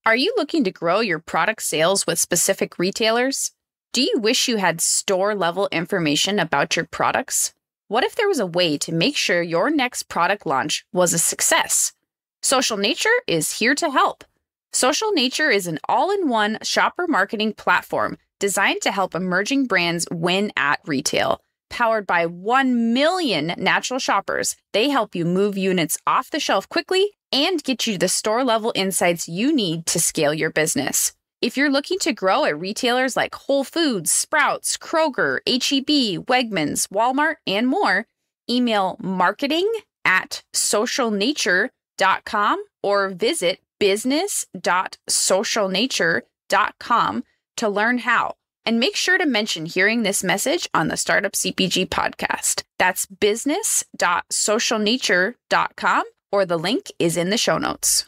Are you looking to grow your product sales with specific retailers? Do you wish you had store-level information about your products? What if there was a way to make sure your next product launch was a success? Social Nature is here to help. Social Nature is an all-in-one shopper marketing platform designed to help emerging brands win at retail. Powered by 1 million natural shoppers, they help you move units off the shelf quickly and get you the store-level insights you need to scale your business. If you're looking to grow at retailers like Whole Foods, Sprouts, Kroger, H-E-B, Wegmans, Walmart, and more, email marketing@socialnature.com or visit business.socialnature.com to learn how. And make sure to mention hearing this message on the Startup CPG podcast. That's business.socialnature.com, or the link is in the show notes.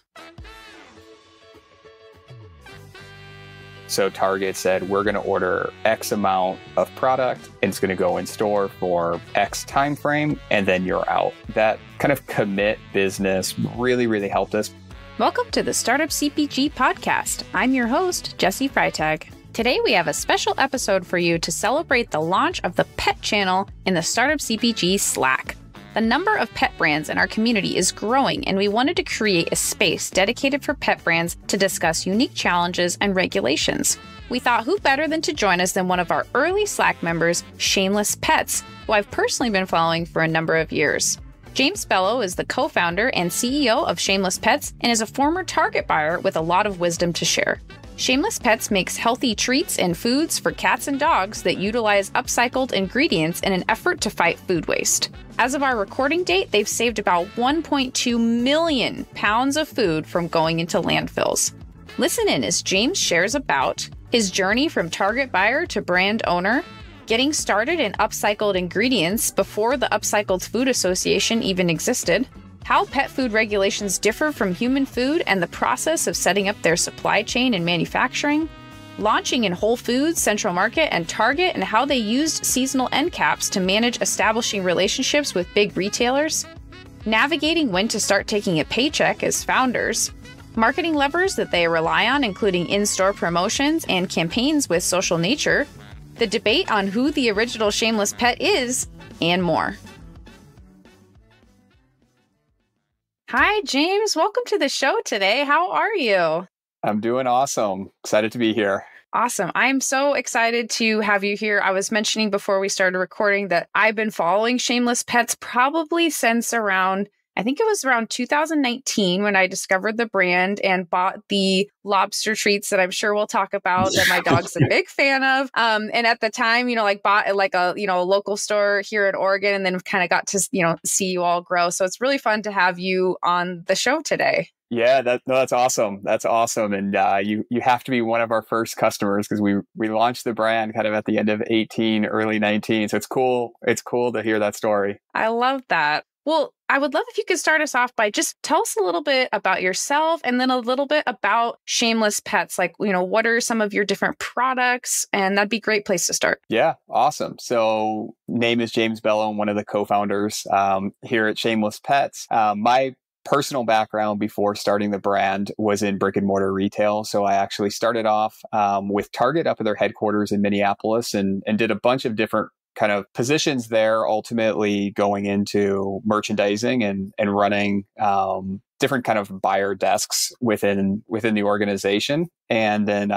So Target said, we're going to order X amount of product and it's going to go in store for X time frame, and then you're out. That kind of commit business really, really helped us. Welcome to the Startup CPG podcast. I'm your host, Jesse Freitag. Today, we have a special episode for you to celebrate the launch of the Pet Channel in the Startup CPG Slack. The number of pet brands in our community is growing, and we wanted to create a space dedicated for pet brands to discuss unique challenges and regulations. We thought who better than to join us than one of our early Slack members, Shameless Pets, who I've personally been following for a number of years. James Bello is the co-founder and CEO of Shameless Pets and is a former Target buyer with a lot of wisdom to share. Shameless Pets makes healthy treats and foods for cats and dogs that utilize upcycled ingredients in an effort to fight food waste. As of our recording date, they've saved about 1.2 million pounds of food from going into landfills. Listen in as James shares about his journey from Target buyer to brand owner, getting started in upcycled ingredients before the Upcycled Food Association even existed, how pet food regulations differ from human food and the process of setting up their supply chain and manufacturing, launching in Whole Foods, Central Market, and Target, and how they used seasonal end caps to manage establishing relationships with big retailers, navigating when to start taking a paycheck as founders, marketing levers that they rely on, including in-store promotions and campaigns with Social Nature, the debate on who the original Shameless Pet is, and more. Hi, James. Welcome to the show today. How are you? I'm doing awesome. Excited to be here. Awesome. I'm so excited to have you here. I was mentioning before we started recording that I've been following Shameless Pets probably since around 2019 when I discovered the brand and bought the lobster treats that I'm sure we'll talk about that my dog's a big fan of. And at the time, bought at a local store here in Oregon, and then kind of got to, see you all grow. So it's really fun to have you on the show today. Yeah, that's awesome. That's awesome. And you have to be one of our first customers because we launched the brand kind of at the end of 18, early 19. So it's cool. It's cool to hear that story. I love that. Well, I would love if you could start us off by just tell us a little bit about yourself and then a little bit about Shameless Pets. What are some of your different products? And that'd be a great place to start. Yeah, awesome. So name is James Bello. I'm one of the co-founders here at Shameless Pets. My personal background before starting the brand was in brick and mortar retail. So I actually started off with Target up at their headquarters in Minneapolis and did a bunch of different kind of positions there, ultimately going into merchandising and running different kind of buyer desks within the organization. And then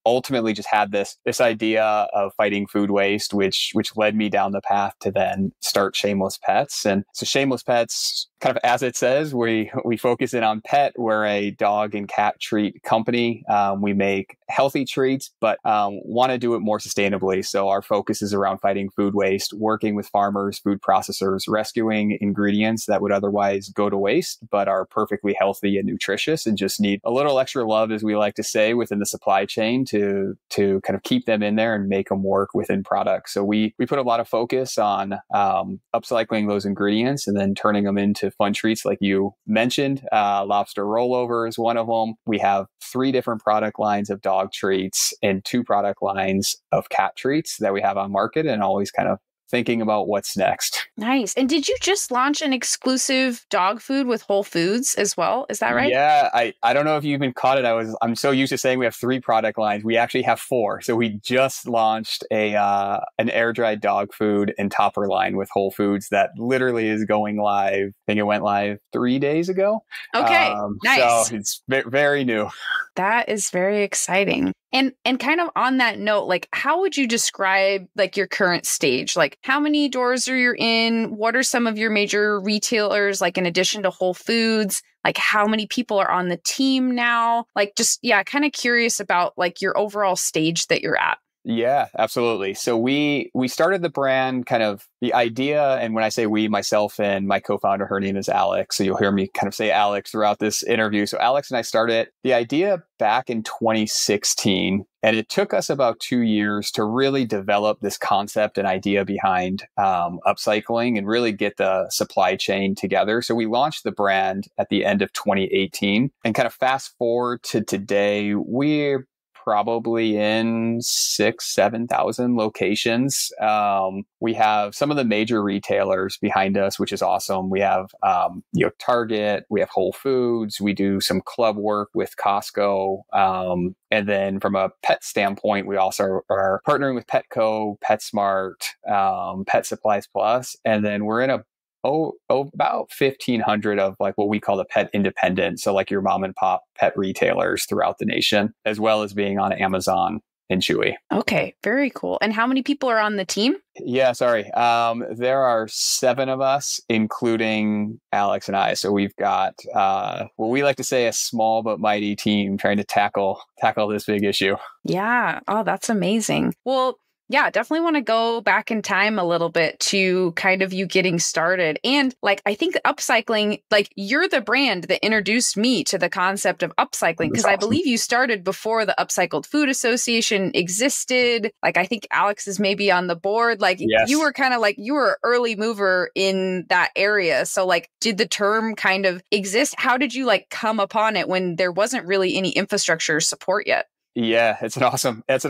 ultimately just had this idea of fighting food waste, which led me down the path to then start Shameless Pets. And so Shameless Pets, kind of as it says, we focus in on pet. We're a dog and cat treat company. We make healthy treats, but want to do it more sustainably. So our focus is around fighting food waste, working with farmers, food processors, rescuing ingredients that would otherwise go to waste, but are perfectly healthy and nutritious and just need a little extra love, as we like to say, within the supply chain to kind of keep them in there and make them work within products. So we put a lot of focus on upcycling those ingredients and then turning them into fun treats like you mentioned. Lobster rollover is one of them. We have 3 different product lines of dog treats and 2 product lines of cat treats that we have on market, and always kind of thinking about what's next. Nice. And did you just launch an exclusive dog food with Whole Foods as well? Is that right? Yeah, I don't know if you even caught it. I'm so used to saying we have 3 product lines. We actually have 4. So we just launched an air dried dog food and topper line with Whole Foods that literally is going live. I think it went live 3 days ago. Okay, nice. So it's very new. That is very exciting. And kind of on that note, like, how would you describe like your current stage? Like, how many doors are you in? What are some of your major retailers, like in addition to Whole Foods? Like, how many people are on the team now? Like, just, yeah, kind of curious about like your overall stage that you're at. Yeah, absolutely. So we started the brand, kind of the idea, and when I say we, myself and my co-founder, her name is Alex. So you'll hear me kind of say Alex throughout this interview. So Alex and I started the idea back in 2016, and it took us about 2 years to really develop this concept and idea behind upcycling and really get the supply chain together. So we launched the brand at the end of 2018, and kind of fast forward to today, we're probably in 6,000-7,000 locations. We have some of the major retailers behind us, which is awesome. We have, Target, we have Whole Foods, we do some club work with Costco. And then from a pet standpoint, we also are partnering with Petco, PetSmart, Pet Supplies Plus. And then we're in about 1,500 of like what we call the pet independent. So like your mom and pop pet retailers throughout the nation, as well as being on Amazon and Chewy. Okay, very cool. And how many people are on the team? Yeah, sorry. There are 7 of us, including Alex and I. So we've got what we like to say a small but mighty team trying to tackle this big issue. Yeah. Oh, that's amazing. Well, yeah, definitely want to go back in time a little bit to kind of you getting started. And like, I think upcycling, like you're the brand that introduced me to the concept of upcycling, because I believe you started before the Upcycled Food Association existed. Like, I think Alex is maybe on the board. Like, yes. You were kind of like, you were an early mover in that area. So like, did the term kind of exist? How did you like come upon it when there wasn't really any infrastructure support yet? Yeah, it's an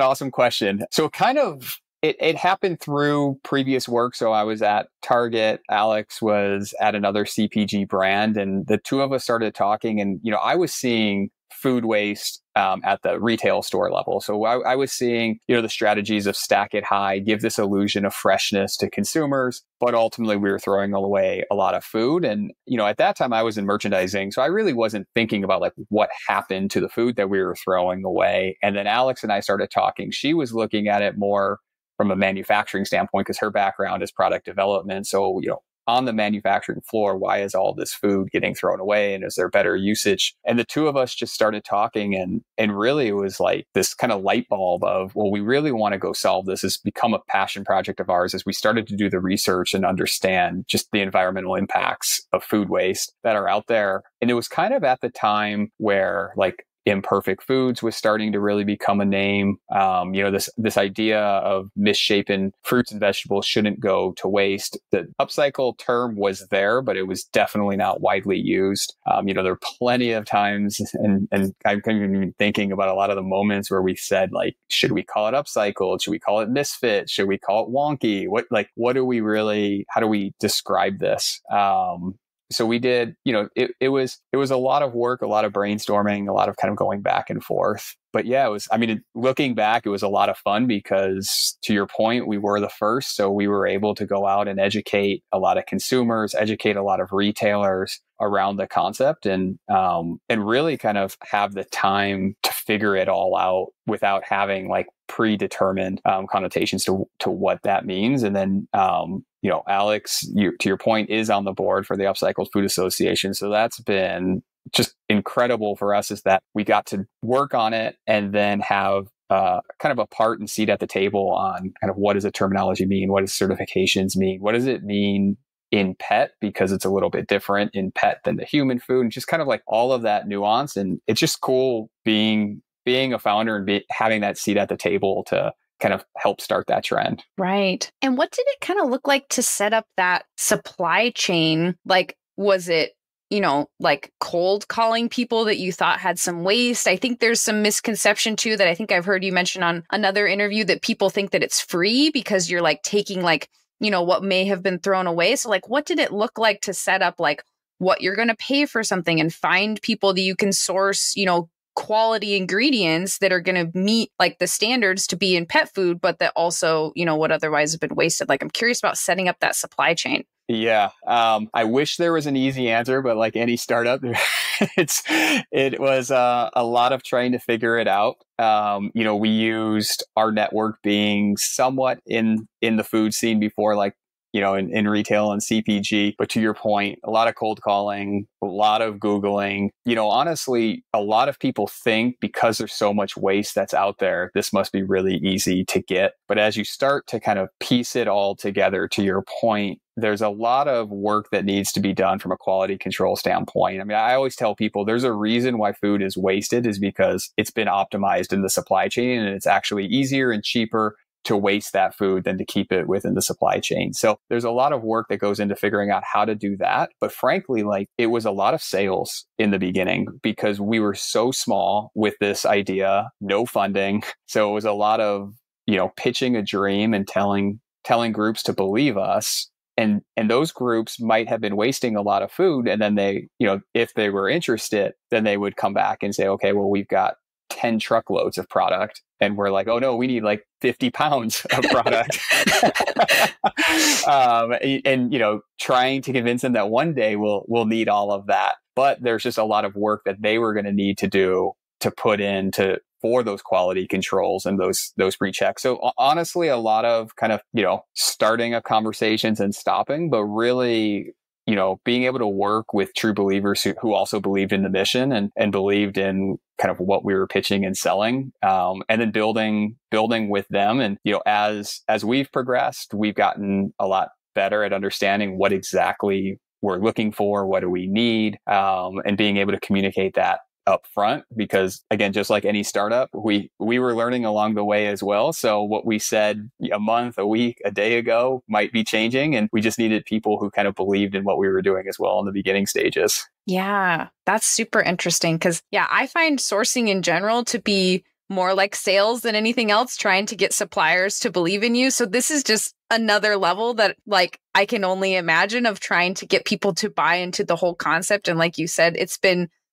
awesome question. So kind of it happened through previous work. So I was at Target, Alex was at another CPG brand, and the two of us started talking, and I was seeing food waste at the retail store level. So I was seeing, the strategies of stack it high, give this illusion of freshness to consumers, but ultimately we were throwing away a lot of food. And, at that time I was in merchandising. So I really wasn't thinking about like what happened to the food that we were throwing away. And then Alex and I started talking. She was looking at it more from a manufacturing standpoint because her background is product development. So, on the manufacturing floor, why is all this food getting thrown away? And is there better usage? And the two of us just started talking, and really it was like this kind of light bulb of, well, we really want to go solve this. It's become a passion project of ours as we started to do the research and understand just the environmental impacts of food waste that are out there. And it was kind of at the time where like imperfect foods was starting to really become a name. This idea of misshapen fruits and vegetables shouldn't go to waste. The upcycle term was there, but it was definitely not widely used. There are plenty of times, and I'm even thinking about a lot of the moments where we said, like, should we call it upcycled? Should we call it misfit? Should we call it wonky? How do we describe this? So we did, it was a lot of work, a lot of brainstorming, a lot of kind of going back and forth. But yeah, looking back, it was a lot of fun because to your point, we were the first. So we were able to go out and educate a lot of consumers, educate a lot of retailers around the concept, and really kind of have the time to figure it all out without having like predetermined connotations to what that means. And then, Alex, to your point, is on the board for the Upcycled Food Association. So that's been just incredible for us, is that we got to work on it and then have kind of a part and seat at the table on kind of what does a terminology mean? What does certifications mean? What does it mean in pet? Because it's a little bit different in pet than the human food, and just kind of like all of that nuance. And it's just cool being a founder and having that seat at the table to kind of help start that trend. Right. And what did it kind of look like to set up that supply chain? Like, was it, like cold calling people that you thought had some waste? I think there's some misconception too that I think I've heard you mention on another interview, that people think that it's free because you're like taking like what may have been thrown away. So like, what did it look like to set up like what you're going to pay for something and find people that you can source, quality ingredients that are going to meet like the standards to be in pet food, but that also, would otherwise have been wasted. Like, I'm curious about setting up that supply chain. Yeah. I wish there was an easy answer, but like any startup, it was a lot of trying to figure it out. We used our network being somewhat in the food scene before, like, in retail and CPG. But to your point, a lot of cold calling, a lot of Googling. Honestly, a lot of people think because there's so much waste that's out there, this must be really easy to get. But as you start to kind of piece it all together, to your point, there's a lot of work that needs to be done from a quality control standpoint. I mean, I always tell people there's a reason why food is wasted is because it's been optimized in the supply chain, and it's actually easier and cheaper to waste that food than to keep it within the supply chain. So there's a lot of work that goes into figuring out how to do that. But frankly, like, it was a lot of sales in the beginning because we were so small with this idea, no funding. So it was a lot of, pitching a dream and telling groups to believe us. And those groups might have been wasting a lot of food. And then they, if they were interested, then they would come back and say, okay, well, we've got 10 truckloads of product. And we're like, oh no, we need like 50 pounds of product. Trying to convince them that one day we'll need all of that. But there's just a lot of work that they were going to need to do to put in for those quality controls and those pre-checks. So honestly, a lot of kind of, starting up conversations and stopping, but really, being able to work with true believers who also believed in the mission and believed in kind of what we were pitching and selling, and then building with them. And, as we've progressed, we've gotten a lot better at understanding what exactly we're looking for, what do we need, and being able to communicate that up front, because again, just like any startup, we were learning along the way as well. So what we said a month, a week, a day ago might be changing, and we just needed people who kind of believed in what we were doing as well in the beginning stages. Yeah, that's super interesting because, I find sourcing in general to be more like sales than anything else, trying to get suppliers to believe in you. So this is just another level that, like, I can only imagine of trying to get people to buy into the whole concept. And like you said,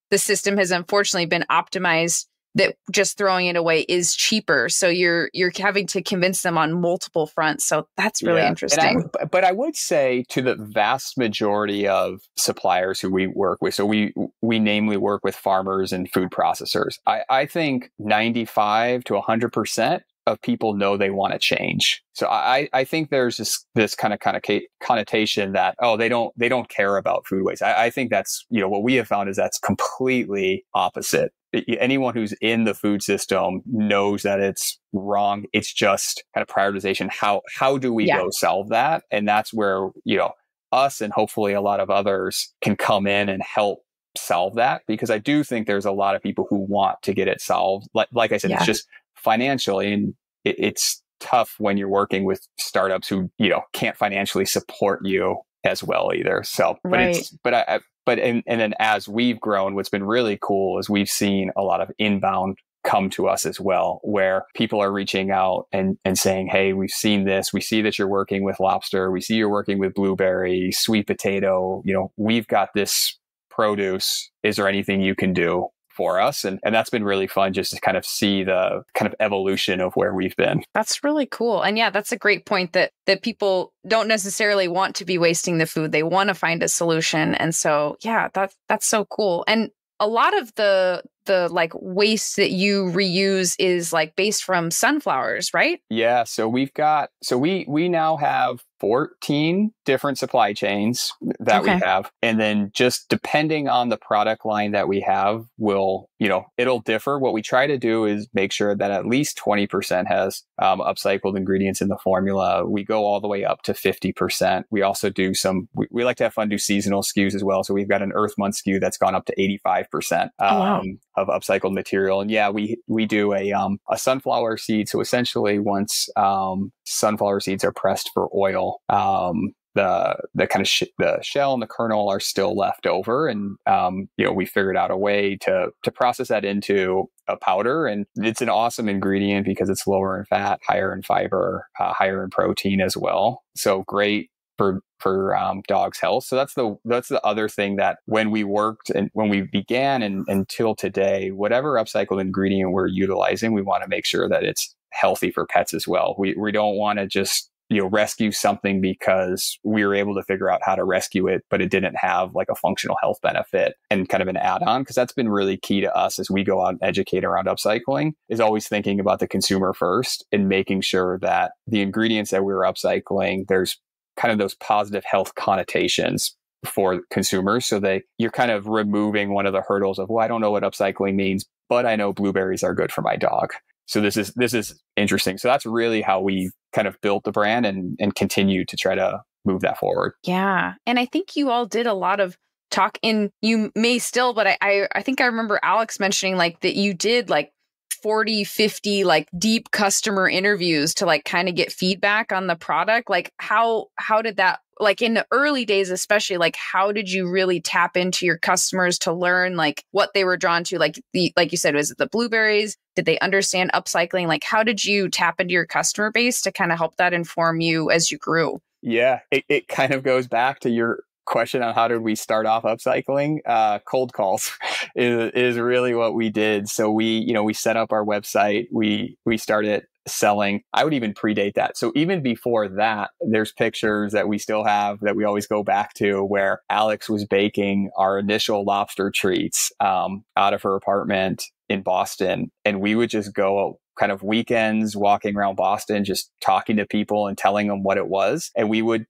the system has unfortunately been optimized that just throwing it away is cheaper. So you're having to convince them on multiple fronts. So that's really interesting. But I would say to the vast majority of suppliers who we work with, so we namely work with farmers and food processors. I think 95 to 100% of people know they want to change. So I think there's this kind of connotation that, oh, they don't care about food waste. I think that's, what we have found is that's completely opposite. Anyone who's in the food system knows that it's wrong. It's just kind of prioritization. How do we go solve that? And that's where, us and hopefully a lot of others can come in and help solve that, because I do think there's a lot of people who want to get it solved. Like I said, it's just financially, and it's tough when you're working with startups who, can't financially support you as well either. So, and then as we've grown, what's been really cool is we've seen a lot of inbound come to us as well, where people are reaching out and saying, hey, we've seen this. We see that you're working with lobster. We see you're working with blueberry, sweet potato. We've got this produce. Is there anything you can do for us? And that's been really fun just to kind of see the kind of evolution of where we've been. That's really cool. And that's a great point that people don't necessarily want to be wasting the food. They want to find a solution. And so, that's so cool. And a lot of the like waste that you reuse is like based from sunflowers, right? Yeah. So we now have 14 different supply chains that we have. And then just depending on the product line that we have it'll differ. What we try to do is make sure that at least 20% has upcycled ingredients in the formula. We go all the way up to 50%. We also do we like to have fun, do seasonal SKUs as well. So we've got an Earth Month SKU that's gone up to 85% of upcycled material. And we do a sunflower seed. So essentially once sunflower seeds are pressed for oil, the kind of the shell and the kernel are still left over. And, we figured out a way to process that into a powder. And it's an awesome ingredient because it's lower in fat, higher in fiber, higher in protein as well. So great for dogs' health. So that's the other thing that when we worked and when we began and until today, whatever upcycled ingredient we're utilizing, we want to make sure that it's healthy for pets as well. We don't want to just rescue something because we were able to figure out how to rescue it, but it didn't have like a functional health benefit and kind of an add-on. Because that's been really key to us as we go out and educate around upcycling, is always thinking about the consumer first and making sure that the ingredients that we're upcycling, there's kind of those positive health connotations for consumers. So you're kind of removing one of the hurdles of, well, I don't know what upcycling means, but I know blueberries are good for my dog. So this is interesting. So that's really how we kind of built the brand and continue to try to move that forward. Yeah. And I think you all did a lot of talk you may still, but I think I remember Alex mentioning like that you did like 40, 50 like deep customer interviews to like kind of get feedback on the product. Like how did that, like in the early days, especially, like how did you really tap into your customers to learn like what they were drawn to? Like like you said, was it the blueberries? Did they understand upcycling? Like how did you tap into your customer base to kind of help that inform you as you grew? Yeah, it kind of goes back to your question on how did we start off upcycling. Cold calls is really what we did. So we set up our website. We started selling. I would even predate that. So even before that, there's pictures that we still have that we always go back to where Alex was baking our initial lobster treats out of her apartment in Boston. And we would just go kind of weekends walking around Boston, just talking to people and telling them what it was. And we would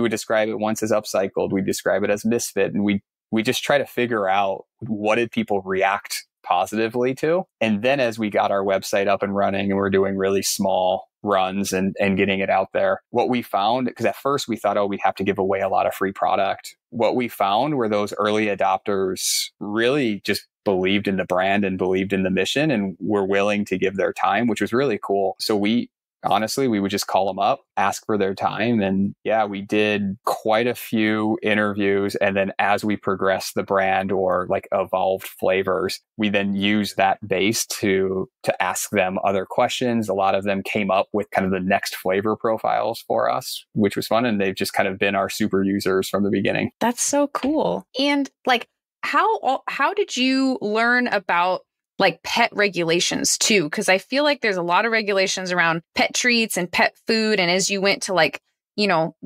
describe it once as upcycled. We'd describe it as misfit. And we just try to figure out what did people react positively to. And then as we got our website up and running and we're doing really small runs and getting it out there, what we found, because at first we thought, we'd have to give away a lot of free product. What we found were those early adopters really just believed in the brand and believed in the mission and were willing to give their time, which was really cool. So we would just call them up, ask for their time. And yeah, we did quite a few interviews. And then as we progressed the brand or like evolved flavors, we then used that base to ask them other questions. A lot of them came up with kind of the next flavor profiles for us, which was fun. And they've just kind of been our super users from the beginning. That's so cool. And like, how did you learn about like pet regulations too? Because I feel like there's a lot of regulations around pet treats and pet food. And as you went to like,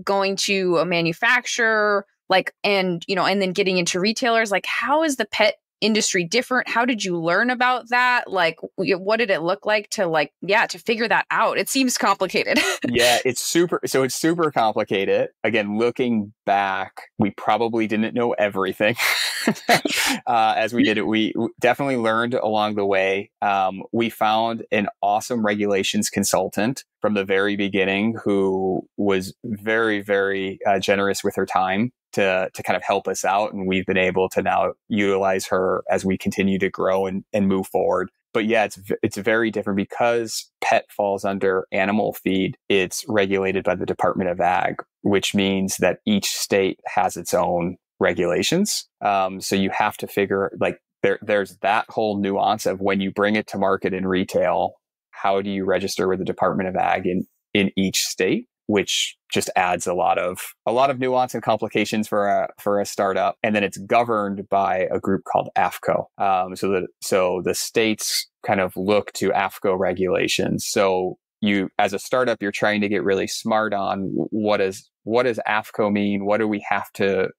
going to a manufacturer, like, and then getting into retailers, like how is the pet industry different? How did you learn about that? Like, what did it look like to figure that out? It seems complicated. Yeah, it's super complicated. Again, looking back, we probably didn't know everything as we did it. We definitely learned along the way. We found an awesome regulations consultant from the very beginning who was very, very generous with her time to kind of help us out. And we've been able to now utilize her as we continue to grow and move forward. But yeah, it's very different because pet falls under animal feed. It's regulated by the Department of Ag, which means that each state has its own regulations. So you have to figure like there's that whole nuance of when you bring it to market in retail, how do you register with the Department of Ag in each state? Which just adds a lot of nuance and complications for a startup. And then it's governed by a group called AFCO. So the states kind of look to AFCO regulations. So you, as a startup, you're trying to get really smart on what does AFCO mean? What do we have to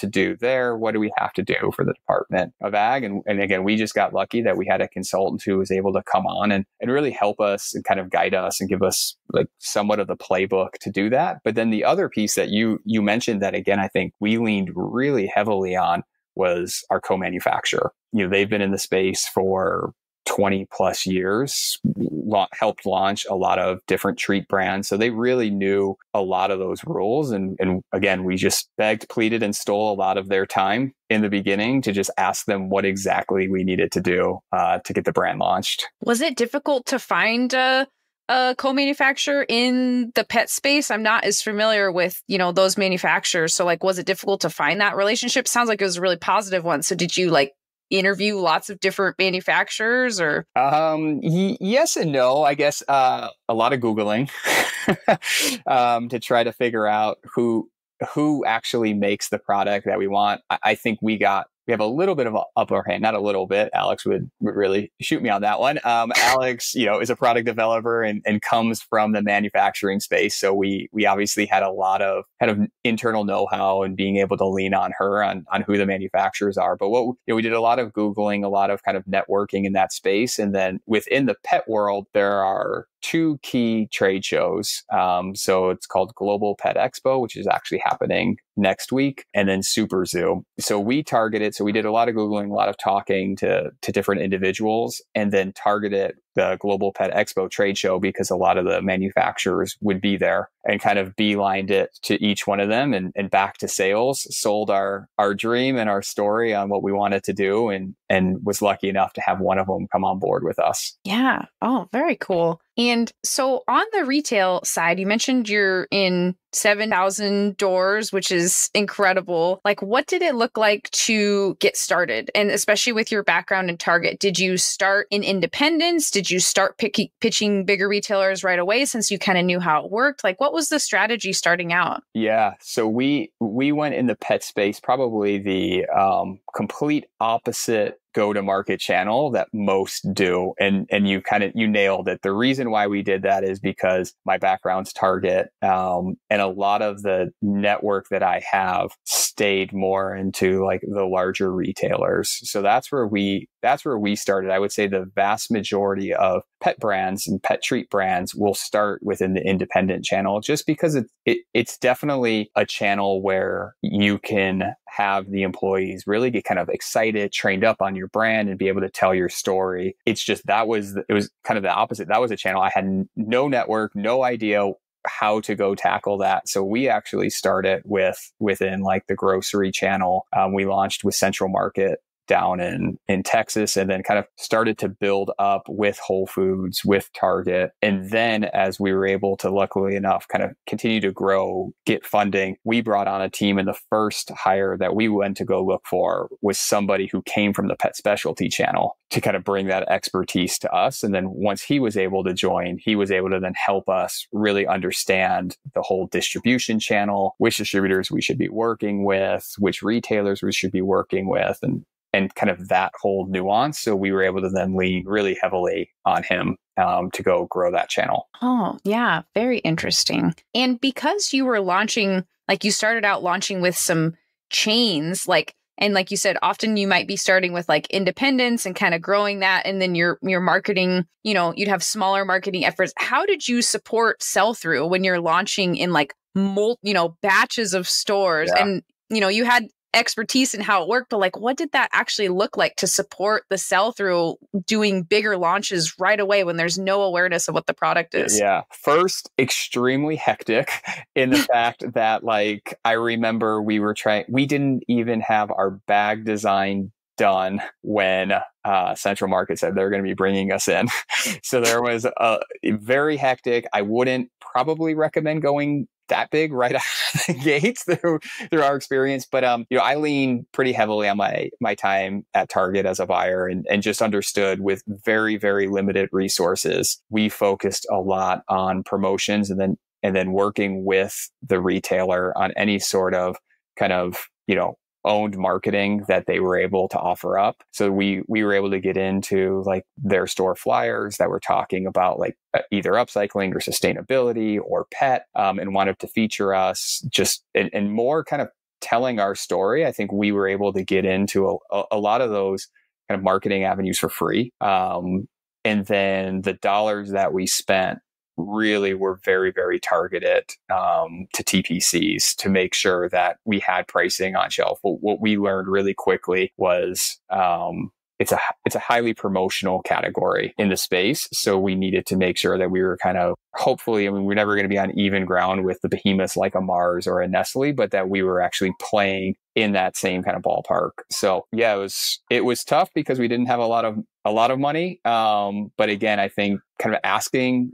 do there? What do we have to do for the Department of Ag? And again, we just got lucky that we had a consultant who was able to come on and really help us and kind of guide us and give us like somewhat of the playbook to do that. But then the other piece that you mentioned that, again, I think we leaned really heavily on was our co-manufacturer. They've been in the space for 20 plus years, helped launch a lot of different treat brands. So they really knew a lot of those rules. And again, we just begged, pleaded, and stole a lot of their time in the beginning to just ask them what exactly we needed to do to get the brand launched. Was it difficult to find a a co-manufacturer in the pet space? I'm not as familiar with, those manufacturers. So like, was it difficult to find that relationship? Sounds like it was a really positive one. So did you like interview lots of different manufacturers or? Yes and no, I guess, a lot of Googling, to try to figure out who actually makes the product that we want. I think we have a little bit of an upper hand, not a little bit. Alex would really shoot me on that one. Alex, is a product developer and comes from the manufacturing space. So we obviously had a lot of kind of internal know-how and being able to lean on her on who the manufacturers are. But we did a lot of Googling, a lot of kind of networking in that space. And then within the pet world, there are two key trade shows. So it's called Global Pet Expo, which is actually happening next week, and then Super Zoo. So we targeted, so we did a lot of Googling, a lot of talking to different individuals, and then targeted the Global Pet Expo trade show because a lot of the manufacturers would be there, and kind of beelined it to each one of them and back to sales, sold our dream and our story on what we wanted to do, and was lucky enough to have one of them come on board with us. Yeah. Oh, very cool. And so on the retail side, you mentioned you're in 7,000 doors, which is incredible. Like, what did it look like to get started? And especially with your background in Target, did you start in independence? Did you start pitching bigger retailers right away since you kind of knew how it worked? Like, what was the strategy starting out? Yeah. So we went in the pet space, probably the complete opposite go-to-market channel that most do. And you nailed it. The reason why we did that is because my background's Target, and a lot of the network that I have stayed more into like the larger retailers. So that's where we started. I would say the vast majority of pet brands and pet treat brands will start within the independent channel, just because it's definitely a channel where you can have the employees really get kind of excited, trained up on your brand, and be able to tell your story. It's just it was kind of the opposite. That was a channel I had no network, no idea how to go tackle that. So we actually started within like the grocery channel. We launched with Central Market down in Texas, and then kind of started to build up with Whole Foods, with Target. And then as we were able to, luckily enough, kind of continue to grow, get funding, we brought on a team, and the first hire that we went to go look for was somebody who came from the pet specialty channel to kind of bring that expertise to us. And then once he was able to join, he was able to then help us really understand the whole distribution channel, which distributors we should be working with, which retailers we should be working with, and kind of that whole nuance. So we were able to then lean really heavily on him to go grow that channel. Oh, yeah. Very interesting. And because you were launching, like you started out launching with some chains, and like you said, often you might be starting with like independence and kind of growing that. And then your marketing, you'd have smaller marketing efforts. How did you support sell through when you're launching in like, batches of stores? Yeah. And, you had expertise in how it worked, but like, what did that actually look like to support the sell through doing bigger launches right away when there's no awareness of what the product is? Yeah. First, extremely hectic in the fact that like, I remember we didn't even have our bag design done when Central Market said they're going to be bringing us in. So there was a very hectic. I wouldn't probably recommend going that big right out of the gates through our experience. But, I lean pretty heavily on my time at Target as a buyer, and just understood with very, very limited resources, we focused a lot on promotions, and then working with the retailer on any sort of kind of, owned marketing that they were able to offer up. So we were able to get into like their store flyers that were talking about like either upcycling or sustainability or pet, and wanted to feature us just and more kind of telling our story. I think we were able to get into a lot of those kind of marketing avenues for free. And then the dollars that we spent really were very, very targeted to TPCs to make sure that we had pricing on shelf. What we learned really quickly was it's a highly promotional category in the space. So we needed to make sure that we were kind of, hopefully, we're never going to be on even ground with the behemoths like a Mars or a Nestle, but that we were actually playing in that same kind of ballpark. So yeah, it was tough because we didn't have a lot of money. But again, I think kind of asking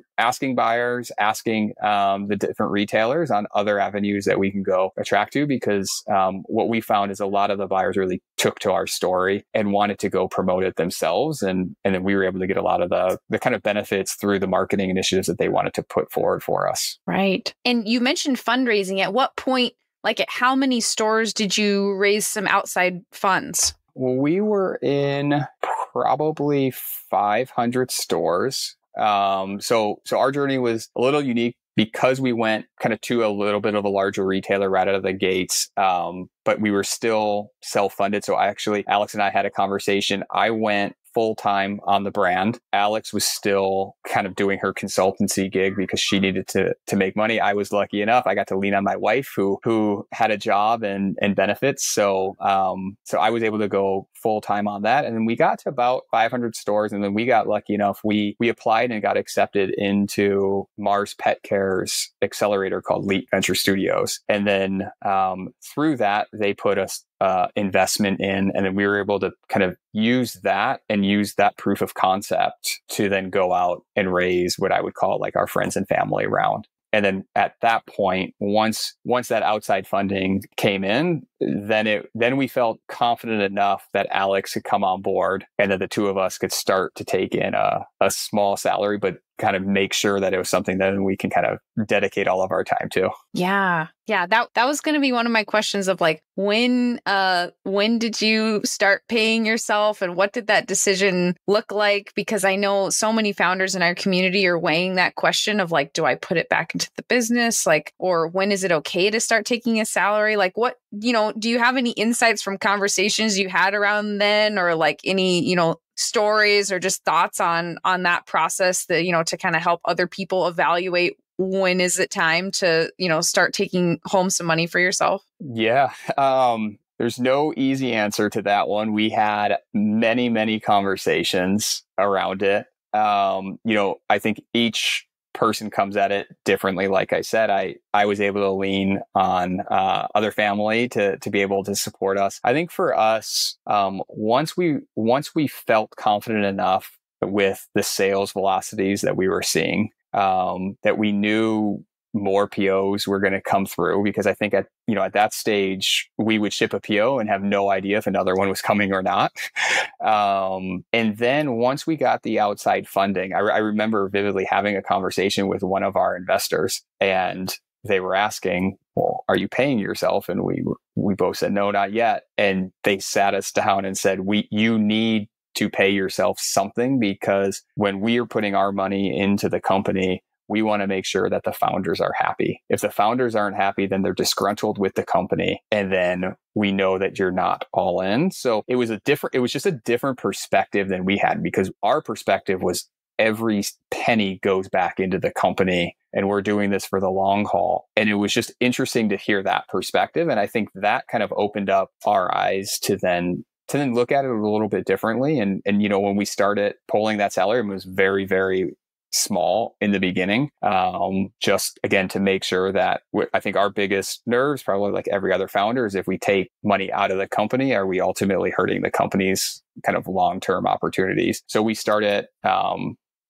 buyers, asking the different retailers on other avenues that we can go attract to, because what we found is a lot of the buyers really took to our story and wanted to go promote it themselves. And then we were able to get a lot of the kind of benefits through the marketing initiatives that they wanted to put forward for us. Right. And you mentioned fundraising. At what point, like at how many stores did you raise some outside funds? Well, we were in probably 500 stores. So our journey was a little unique because we went kind of to a little bit of a larger retailer right out of the gates. But we were still self-funded. So Alex and I had a conversation. I went full-time on the brand. Alex was still kind of doing her consultancy gig because she needed to make money. I was lucky enough. I got to lean on my wife who had a job and benefits. So I was able to go full-time on that. And then we got to about 500 stores. And then we got lucky enough. We applied and got accepted into Mars Pet Care's accelerator called Leap Venture Studios. And then through that, they put us investment in, and then we were able to kind of use that proof of concept to then go out and raise what I would call like our friends and family round. And then at that point, once that outside funding came in, then we felt confident enough that Alex could come on board and that the two of us could start to take in a small salary, but kind of make sure that it was something that we can kind of dedicate all of our time to. Yeah. Yeah. That was going to be one of my questions of like, when did you start paying yourself and what did that decision look like? Because I know so many founders in our community are weighing that question of like, do I put it back into the business? Like, or when is it okay to start taking a salary? Like what, do you have any insights from conversations you had around then, or like any, stories or just thoughts on that process that, to kind of help other people evaluate when is it time to, start taking home some money for yourself? Yeah. There's no easy answer to that one. We had many, many conversations around it. I think each person comes at it differently. Like I said, I was able to lean on other family to be able to support us. I think for us, once we felt confident enough with the sales velocities that we were seeing, that we knew more POs were going to come through, because I think at that stage we would ship a PO and have no idea if another one was coming or not. And then once we got the outside funding, I remember vividly having a conversation with one of our investors, and they were asking, well, are you paying yourself? And we both said, no, not yet. And they sat us down and said, you need to pay yourself something, because when we are putting our money into the company, we want to make sure that the founders are happy. If the founders aren't happy, then they're disgruntled with the company. And then we know that you're not all in. So it was just a different perspective than we had, because our perspective was every penny goes back into the company and we're doing this for the long haul. And it was just interesting to hear that perspective. And I think that kind of opened up our eyes to then look at it a little bit differently. And when we started polling that salary, it was very, very small in the beginning, just again to make sure that I think our biggest nerves, probably like every other founder, is if we take money out of the company, are we ultimately hurting the company's kind of long-term opportunities? So we started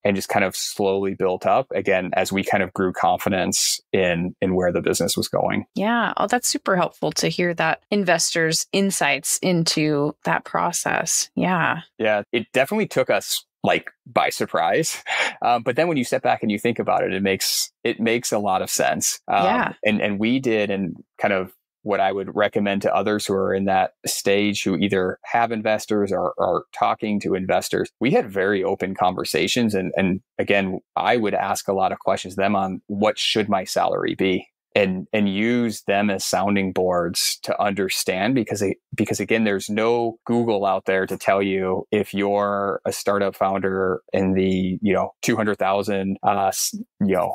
and just kind of slowly built up again as we kind of grew confidence in where the business was going. Yeah. Oh, that's super helpful to hear that investors' insights into that process. Yeah. Yeah. It definitely took us like by surprise. But then when you step back and you think about it, it makes a lot of sense. Yeah. And we did, and kind of what I would recommend to others who are in that stage, who either have investors or are talking to investors, we had very open conversations. And again, I would ask a lot of questions to them on what should my salary be? And use them as sounding boards to understand, because again, there's no Google out there to tell you if you're a startup founder in the 200,000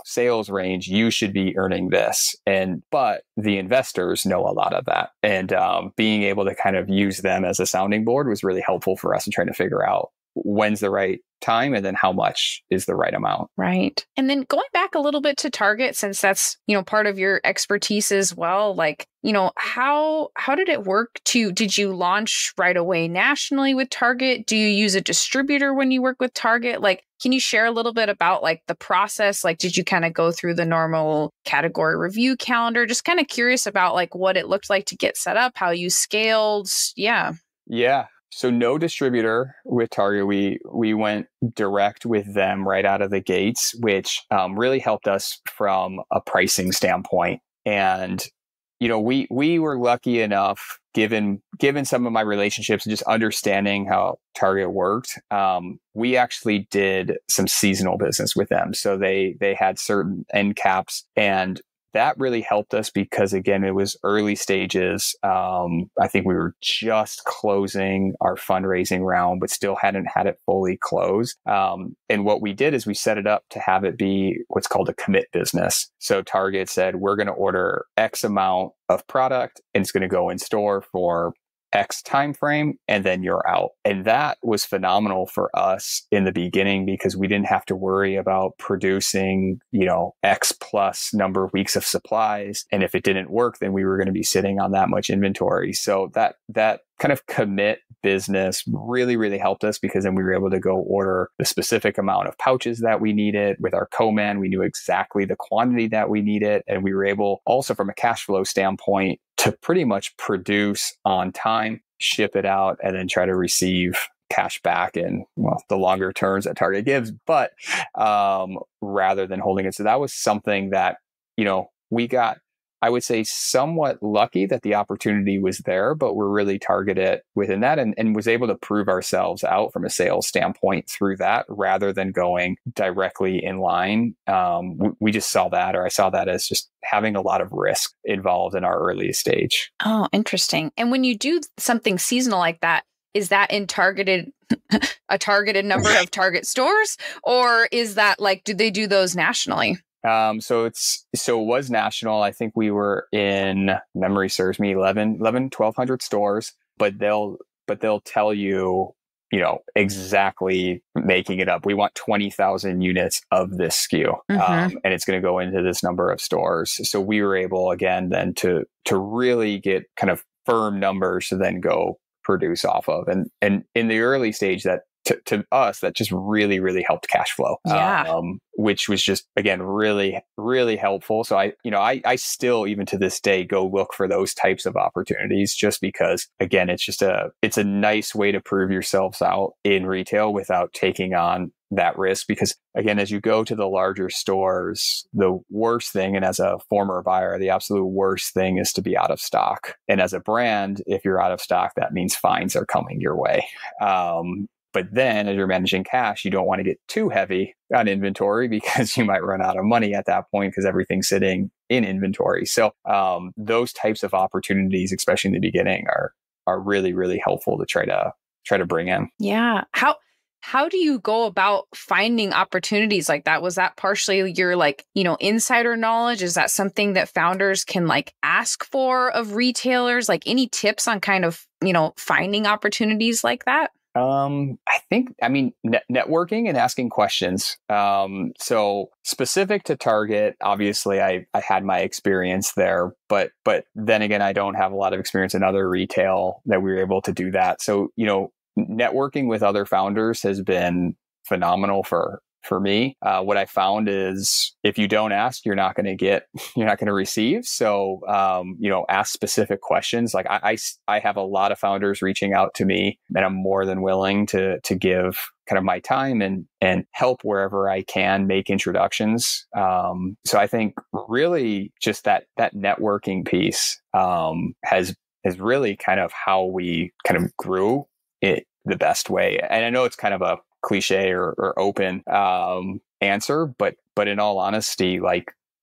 sales range, you should be earning this. But the investors know a lot of that, and being able to kind of use them as a sounding board was really helpful for us in trying to figure out when's the right time, and then how much is the right amount. Right. And then going back a little bit to Target, since that's, part of your expertise as well, like, how did it work did you launch right away nationally with Target? Do you use a distributor when you work with Target? Like, can you share a little bit about like the process? Like, did you kind of go through the normal category review calendar? Just kind of curious about like what it looked like to get set up, how you scaled. Yeah. Yeah. So no distributor with Target. We went direct with them right out of the gates, which really helped us from a pricing standpoint. And we were lucky enough, given some of my relationships and just understanding how Target worked. We actually did some seasonal business with them, so they had certain end caps, and that really helped us because, again, it was early stages. I think we were just closing our fundraising round, but still hadn't had it fully closed. And what we did is we set it up to have it be what's called a commit business. So Target said, we're going to order X amount of product and it's going to go in store for X time frame, and then you're out. And that was phenomenal for us in the beginning because we didn't have to worry about producing, X plus number of weeks of supplies. And if it didn't work, then we were going to be sitting on that much inventory. So that kind of commit business really, really helped us because then we were able to go order the specific amount of pouches that we needed. With our co-man, we knew exactly the quantity that we needed. And we were able also from a cash flow standpoint to pretty much produce on time, ship it out, and then try to receive cash back in, the longer terms that Target gives, but rather than holding it. So that was something that, we got, I would say, somewhat lucky that the opportunity was there, but we're really targeted within that and was able to prove ourselves out from a sales standpoint through that rather than going directly in line. We just saw that, or I saw that as just having a lot of risk involved in our early stage. Oh, interesting. And when you do something seasonal like that, is that in a targeted number of Target stores, or is that like, do they do those nationally? So it was national. I think we were in, memory serves me, 1,200 stores, but they'll tell you, exactly making it up. We want 20,000 units of this SKU, and it's going to go into this number of stores. So we were able, again, then to really get kind of firm numbers to then go produce off of. And in the early stage, that to us, that just really, really helped cash flow, which was just, again, really, really helpful. So I still, even to this day, go look for those types of opportunities just because, again, it's a nice way to prove yourselves out in retail without taking on that risk. Because again, as you go to the larger stores, the worst thing, and as a former buyer, the absolute worst thing is to be out of stock. And as a brand, if you're out of stock, that means fines are coming your way. But then as you're managing cash, you don't want to get too heavy on inventory because you might run out of money at that point because everything's sitting in inventory. So those types of opportunities, especially in the beginning, are really, really helpful to try to bring in. Yeah. How do you go about finding opportunities like that? Was that partially your insider knowledge? Is that something that founders can ask for of retailers? Like any tips on kind of, finding opportunities like that? Networking and asking questions. So specific to Target, obviously I had my experience there, but then again, I don't have a lot of experience in other retail that we were able to do that. So, networking with other founders has been phenomenal for me. What I found is if you don't ask, you're not going to receive. So, ask specific questions. Like I have a lot of founders reaching out to me, and I'm more than willing to give kind of my time and help wherever I can make introductions. So I think really just that networking piece, has really kind of how we kind of grew it the best way. And I know it's kind of a cliche or open answer, but in all honesty,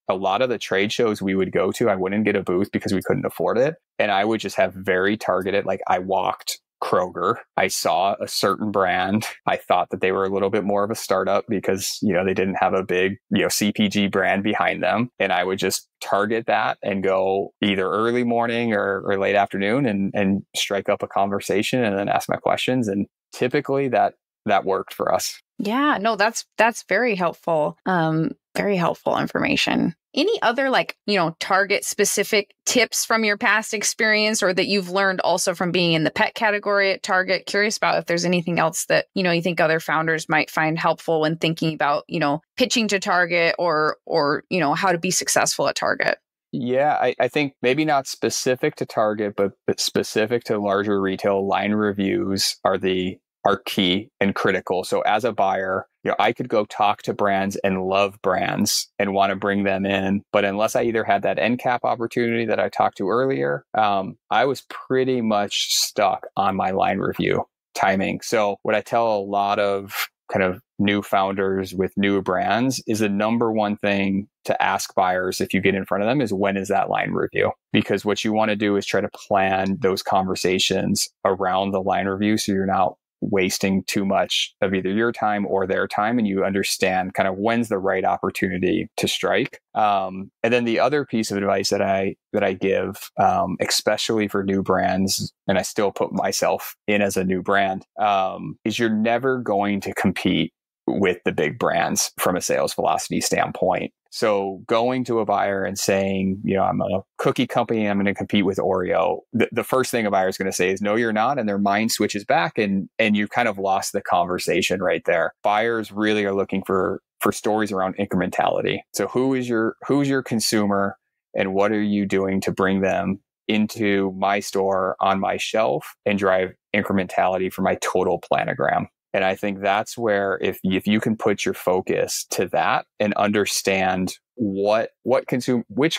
a lot of the trade shows we would go to, I wouldn't get a booth because we couldn't afford it. And I would just have very targeted, I walked Kroger, I saw a certain brand. I thought that they were a little bit more of a startup because, they didn't have a big, CPG brand behind them. And I would just target that and go either early morning or late afternoon and strike up a conversation and then ask my questions. And typically that worked for us. Yeah, no, that's very helpful. Very helpful information. Any other target specific tips from your past experience or that you've learned also from being in the pet category at Target? Curious about if there's anything else that, you think other founders might find helpful when thinking about, pitching to Target or how to be successful at Target. Yeah, I think maybe not specific to Target, but specific to larger retail, line reviews are key and critical. So as a buyer, I could go talk to brands and love brands and want to bring them in. But unless I either had that end cap opportunity that I talked to earlier, I was pretty much stuck on my line review timing. So what I tell a lot of kind of new founders with new brands is the number one thing to ask buyers if you get in front of them is, when is that line review? Because what you want to do is try to plan those conversations around the line review so you're not wasting too much of either your time or their time, and you understand kind of when's the right opportunity to strike. And then the other piece of advice that I give, especially for new brands, and I still put myself in as a new brand, is you're never going to compete with the big brands from a sales velocity standpoint. So going to a buyer and saying, I'm a cookie company, I'm going to compete with Oreo. The first thing a buyer is going to say is, no, you're not. And their mind switches back and you kind of lost the conversation right there. Buyers really are looking for stories around incrementality. So who's your consumer and what are you doing to bring them into my store on my shelf and drive incrementality for my total planogram? And I think that's where if you can put your focus to that and understand which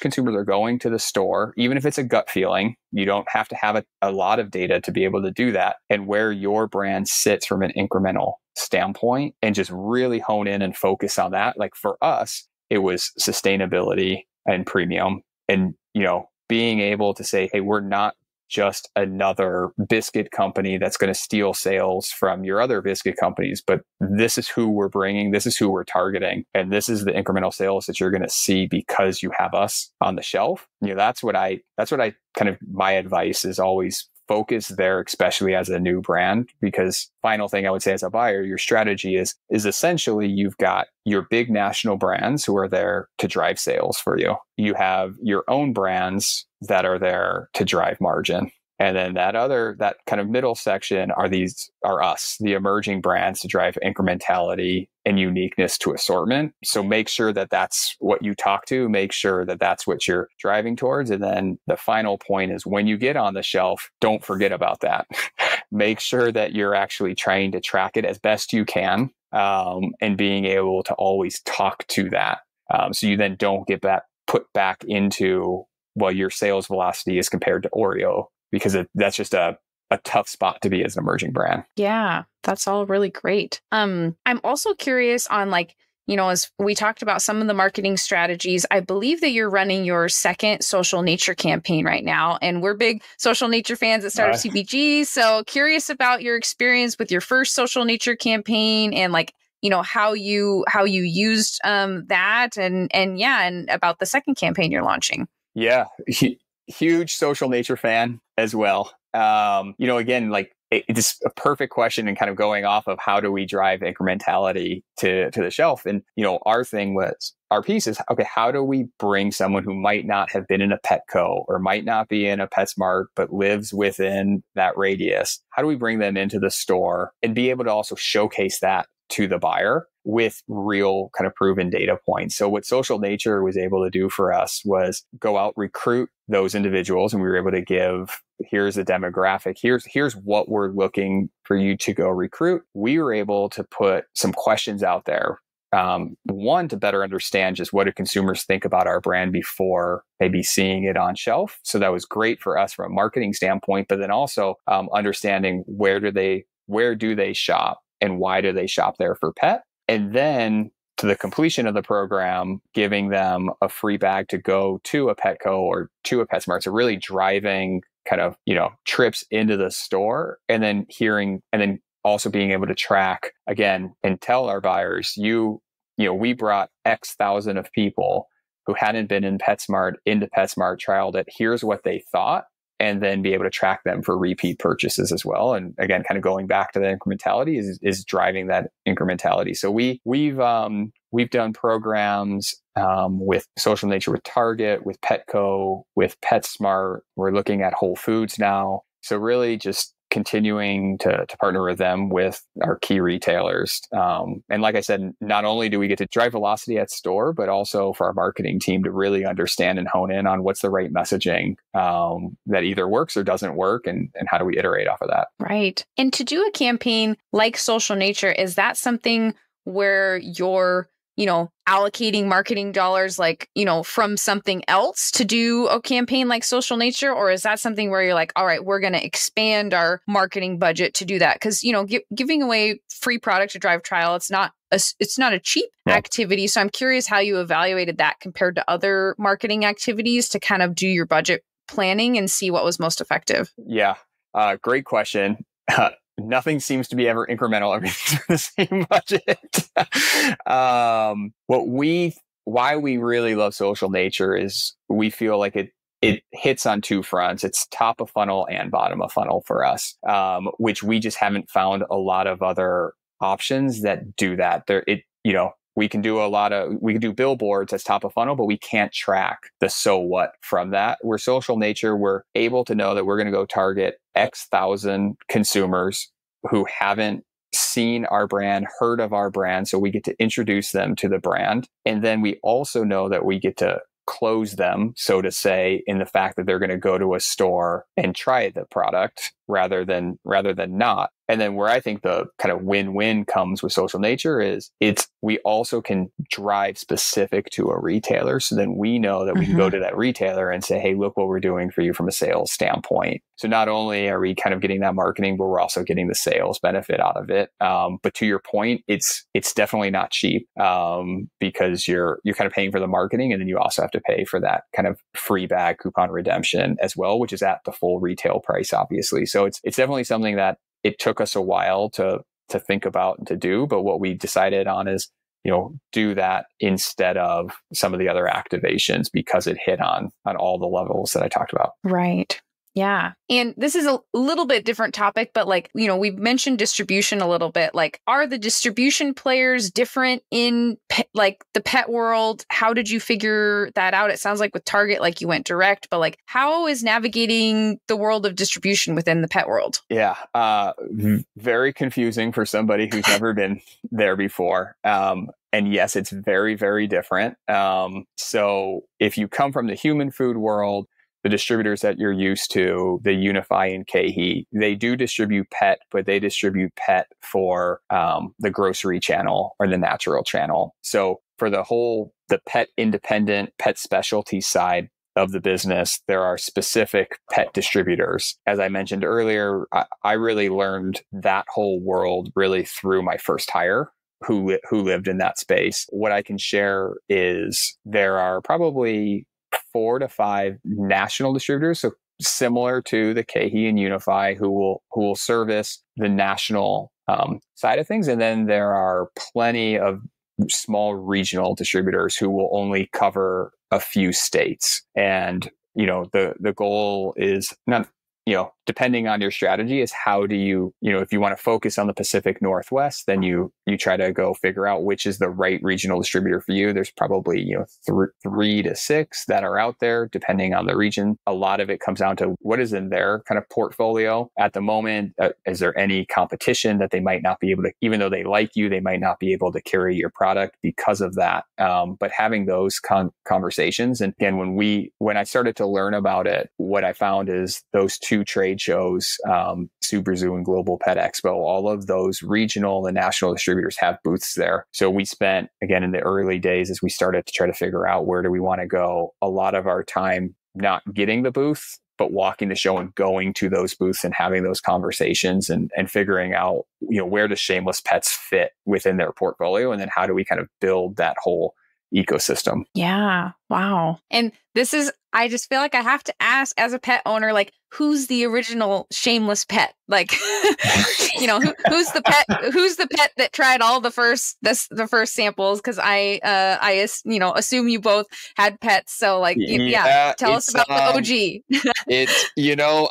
consumers are going to the store, even if it's a gut feeling, you don't have to have a lot of data to be able to do that, and where your brand sits from an incremental standpoint, and just really hone in and focus on that. Like for us, it was sustainability and premium, and being able to say, hey, we're not just another biscuit company that's going to steal sales from your other biscuit companies, but this is who we're bringing, this is who we're targeting, and this is the incremental sales that you're going to see because you have us on the shelf. That's what I kind of, my advice is always focus there, especially as a new brand, because final thing I would say as a buyer, your strategy is essentially you've got your big national brands who are there to drive sales for you. You have your own brands that are there to drive margin. And then that kind of middle section are us, the emerging brands, to drive incrementality and uniqueness to assortment. So make sure that that's what you talk to, make sure that that's what you're driving towards. And then the final point is, when you get on the shelf, don't forget about that. Make sure that you're actually trying to track it as best you can, and being able to always talk to that. So you then don't get that put back into, well, your sales velocity is compared to Oreo, because that's just a tough spot to be as an emerging brand. Yeah, that's all really great. I'm also curious on as we talked about some of the marketing strategies, I believe that you're running your second social nature campaign right now. And we're big social nature fans at Startup CPG. So curious about your experience with your first social nature campaign and how you used that and about the second campaign you're launching. Yeah. Huge social nature fan as well. Again, it's a perfect question, and kind of going off of how do we drive incrementality to the shelf. And, our piece is, okay, how do we bring someone who might not have been in a Petco or might not be in a PetSmart, but lives within that radius? How do we bring them into the store and be able to also showcase that to the buyer with real kind of proven data points? So what Social Nature was able to do for us was go out, recruit those individuals, and we were able to give, here's a demographic, here's what we're looking for you to go recruit. We were able to put some questions out there. One, to better understand just what do consumers think about our brand before maybe seeing it on shelf. So that was great for us from a marketing standpoint, but then also understanding where do they shop and why do they shop there for pet? And then to the completion of the program, giving them a free bag to go to a Petco or to a PetSmart. So really driving kind of, trips into the store, and then also being able to track again and tell our buyers, we brought X thousand of people who hadn't been in PetSmart into PetSmart, trialed it. Here's what they thought. and then be able to track them for repeat purchases as well. And again, kind of going back to the incrementality is driving that incrementality. So we've done programs with Social Nature, with Target, with Petco, with PetSmart. We're looking at Whole Foods now. So really just continuing to partner with them with our key retailers. And like I said, not only do we get to drive velocity at store, but also for our marketing team to really understand and hone in on what's the right messaging that either works or doesn't work, and how do we iterate off of that. Right. And to do a campaign like Social Nature, is that something where you're allocating marketing dollars from something else to do a campaign like Social Nature? Or is that something where you're like, all right, we're going to expand our marketing budget to do that? Because, giving away free product to drive trial, it's not a cheap activity. So I'm curious how you evaluated that compared to other marketing activities to kind of do your budget planning and see what was most effective. Yeah. Great question. Nothing seems to be ever incremental. Everything's the same budget. Why we really love Social Nature is we feel like it hits on two fronts. It's top of funnel and bottom of funnel for us, which we just haven't found a lot of other options that do that. We can do billboards as top of funnel, but we can't track the so what from that. We're Social Nature. We're able to know that we're going to go target X thousand consumers who haven't seen our brand, heard of our brand. So we get to introduce them to the brand. And then we also know that we get to close them, so to say, in the fact that they're going to go to a store and try the product rather than not. And then where I think the kind of win-win comes with Social Nature is we also can drive specific to a retailer. So then we know that we can go to that retailer and say, hey, look what we're doing for you from a sales standpoint. So not only are we kind of getting that marketing, but we're also getting the sales benefit out of it. But to your point, it's definitely not cheap because you're kind of paying for the marketing, and then you also have to pay for that kind of free bag coupon redemption as well, which is at the full retail price, obviously. So it's definitely something that it took us a while to think about and to do, but what we decided on is, do that instead of some of the other activations because it hit on all the levels that I talked about. Right. Yeah. And this is a little bit different topic, but we've mentioned distribution a little bit. Are the distribution players different in the pet world? How did you figure that out? It sounds like with Target, you went direct, but how is navigating the world of distribution within the pet world? Yeah. Very confusing for somebody who's never been there before. And yes, it's very, very different. So if you come from the human food world, the distributors that you're used to, the Unify and KeHE, they do distribute pet, but they distribute pet for the grocery channel or the natural channel. So for the pet independent, pet specialty side of the business, there are specific pet distributors. As I mentioned earlier, I really learned that whole world really through my first hire who lived in that space. What I can share is there are probably 4 to 5 national distributors, so similar to the KeHE and Unify, who will service the national side of things, and then there are plenty of small regional distributors who will only cover a few states. And the goal is not, depending on your strategy, is how do you, if you want to focus on the Pacific Northwest, then you try to go figure out which is the right regional distributor for you. There's probably, 3 to 6 that are out there, depending on the region. A lot of it comes down to what is in their kind of portfolio at the moment. Is there any competition that they might not be able to, even though they like you, they might not be able to carry your product because of that. But having those conversations, and again, when I started to learn about it, what I found is those 2 trade shows, Super Zoo and Global Pet Expo, all of those regional and national distributors have booths there. So we spent, again, in the early days, as we started to try to figure out where do we want to go, a lot of our time not getting the booth, but walking the show and going to those booths and having those conversations and figuring out, where does Shameless Pets fit within their portfolio? And then how do we kind of build that whole ecosystem? Yeah. Wow. And this is I just feel like I have to ask as a pet owner, like, who's the original Shameless pet? Like, who's the pet that tried all the first samples? Because I assume you both had pets. So like, tell us about the OG.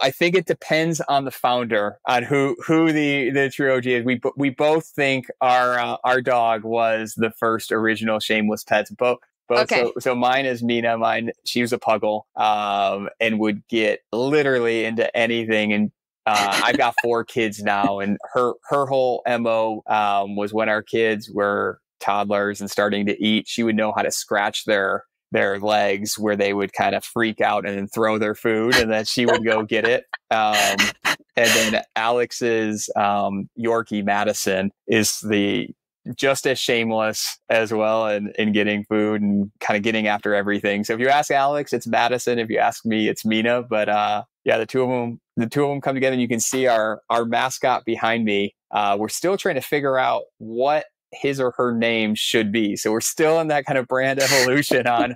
I think it depends on the founder, on who the true OG is. We both think our dog was the first original Shameless pets. Both. Okay. So mine is Mina. She was a puggle, and would get literally into anything. And I've got 4 kids now, and her whole MO was when our kids were toddlers and starting to eat, she would know how to scratch their legs where they would kind of freak out and then throw their food, and then she would go get it. And then Alex's Yorkie Madison is just as shameless as well in getting food and kind of getting after everything. So if you ask Alex, it's Madison. If you ask me, it's Mina. But the two of them come together, and you can see our mascot behind me. We're still trying to figure out what his or her name should be. So we're still in that kind of brand evolution on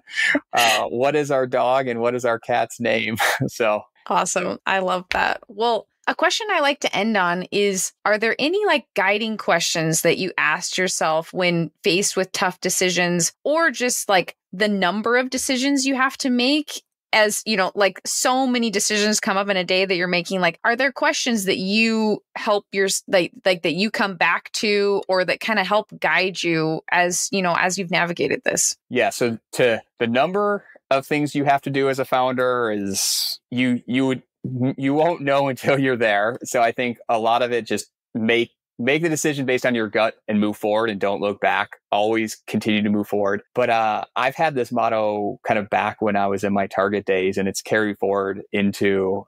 what is our dog and what is our cat's name. So awesome. I love that. Well, a question I like to end on is, are there any like guiding questions that you asked yourself when faced with tough decisions, or just like the number of decisions you have to make? As like so many decisions come up in a day that you're making, like, are there questions that you help that you come back to, or that kind of help guide you as you've navigated this? Yeah. So the number of things you have to do as a founder is you won't know until you're there. So I think a lot of it, just make the decision based on your gut and move forward, and don't look back. Always continue to move forward. But I've had this motto kind of back when I was in my Target days, and it's carried forward into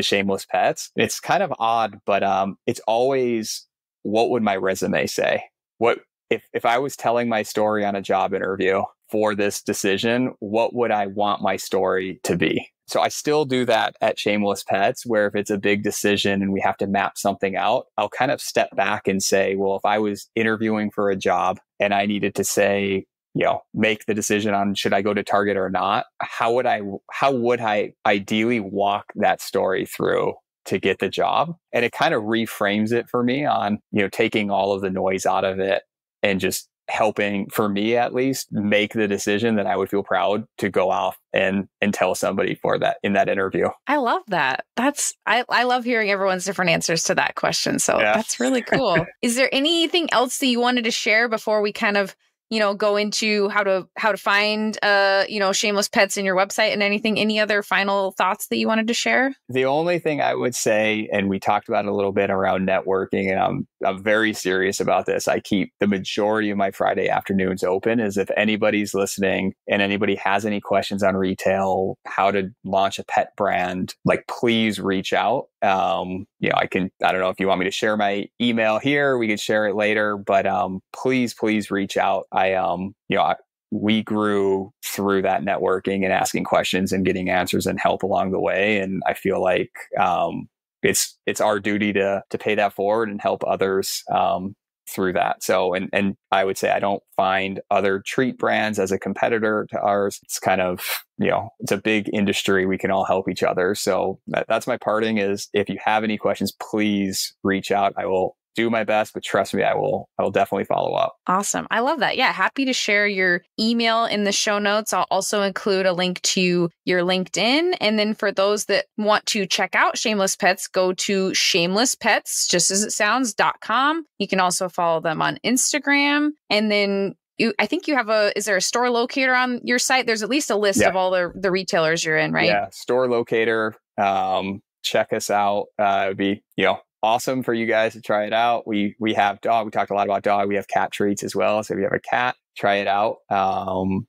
Shameless Pets. It's kind of odd, but it's always, what would my resume say? What if I was telling my story on a job interview for this decision, what would I want my story to be? So I still do that at Shameless Pets, where if it's a big decision and we have to map something out, I'll kind of step back and say, well, if I was interviewing for a job and I needed to say, make the decision on should I go to Target or not, how would I ideally walk that story through to get the job? And it kind of reframes it for me on, taking all of the noise out of it and just helping, for me at least, make the decision that I would feel proud to go off and tell somebody for that in that interview. I love that. I love hearing everyone's different answers to that question. So That's really cool. Is there anything else that you wanted to share before we kind of go into how to find Shameless Pets in your website, and any other final thoughts that you wanted to share? The only thing I would say, and we talked about it a little bit around networking, and I'm very serious about this. I keep the majority of my Friday afternoons open, is if anybody's listening and anybody has any questions on retail, how to launch a pet brand, like, please reach out. I don't know if you want me to share my email here, we could share it later, but please reach out. We grew through that networking and asking questions and getting answers and help along the way. And I feel like it's our duty to pay that forward and help others through that. So, and I would say I don't find other treat brands as a competitor to ours. It's kind of, it's a big industry. We can all help each other. So that's my parting, is if you have any questions, please reach out. I will do my best, but trust me, I will definitely follow up. Awesome. I love that. Yeah. Happy to share your email in the show notes. I'll also include a link to your LinkedIn. And then for those that want to check out Shameless Pets, go to Shameless Pets, just as it sounds, .com. You can also follow them on Instagram. And then I think you have is there a store locator on your site? There's at least a list of all the retailers you're in, right? Yeah. Store locator. Check us out. It would be, awesome for you guys to try it out. We have dog. We talked a lot about dog. We have cat treats as well. So if you have a cat, try it out. And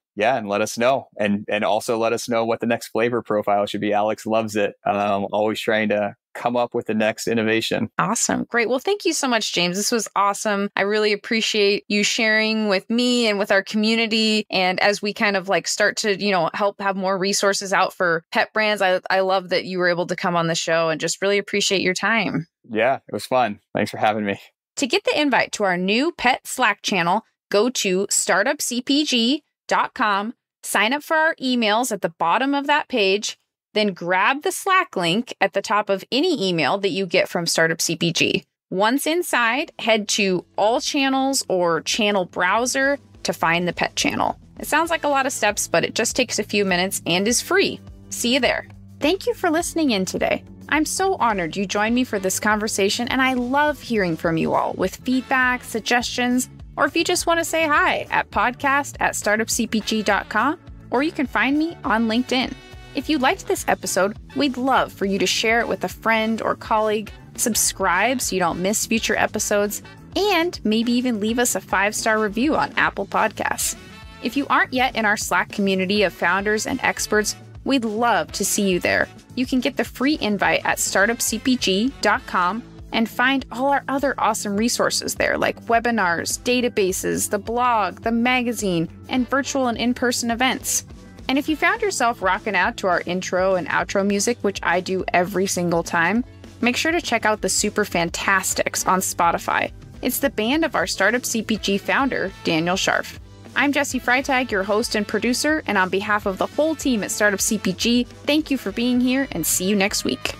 let us know. And also let us know what the next flavor profile should be. Alex loves it. Always trying to come up with the next innovation. Awesome. Great. Well, thank you so much, James. This was awesome. I really appreciate you sharing with me and with our community. And as we kind of like start to, help have more resources out for pet brands, I love that you were able to come on the show, and just really appreciate your time. Yeah, it was fun. Thanks for having me. To get the invite to our new pet Slack channel, go to startupcpg.com/ Sign up for our emails at the bottom of that page, then grab the Slack link at the top of any email that you get from Startup CPG. Once inside, head to All Channels or Channel Browser to find the pet channel. It sounds like a lot of steps, but it just takes a few minutes and is free. See you there. Thank you for listening in today. I'm so honored you joined me for this conversation, and I love hearing from you all with feedback, suggestions, or if you just want to say hi at podcast@startupcpg.com, or you can find me on LinkedIn. If you liked this episode, we'd love for you to share it with a friend or colleague, subscribe so you don't miss future episodes, and maybe even leave us a 5-star review on Apple Podcasts. If you aren't yet in our Slack community of founders and experts, we'd love to see you there. You can get the free invite at startupcpg.com and find all our other awesome resources there, like webinars, databases, the blog, the magazine, and virtual and in-person events. And if you found yourself rocking out to our intro and outro music, which I do every single time, make sure to check out the Super Fantastics on Spotify. It's the band of our Startup CPG founder, Daniel Scharf. I'm Jessie Freitag, your host and producer, and on behalf of the whole team at Startup CPG, thank you for being here and see you next week.